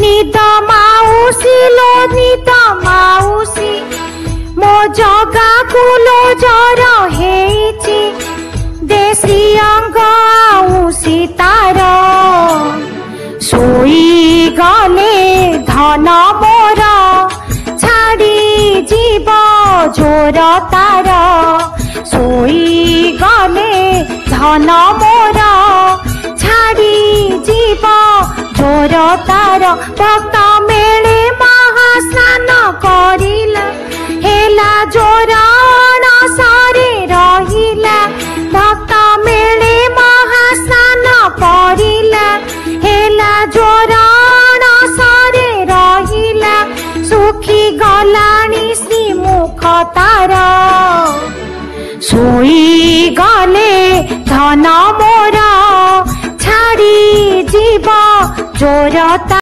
निद माउसी लो निद माउसी मो जगा कुलो जर हेची देसी अंग आउसी तार सोई गले धन मोर छाड़ी जीव जोर तार सोई गले धन मोर छाड़ी जीव जोर तार भक्त मेले महास्नान करिला हेला जोर अणसरे रहिला भक्त मेले महास्नान करिला हेला जोर अणसरे रहिला सुखी गलानी श्रीमुख तार सोई गले धन मोर छाड़ी जीव जोर।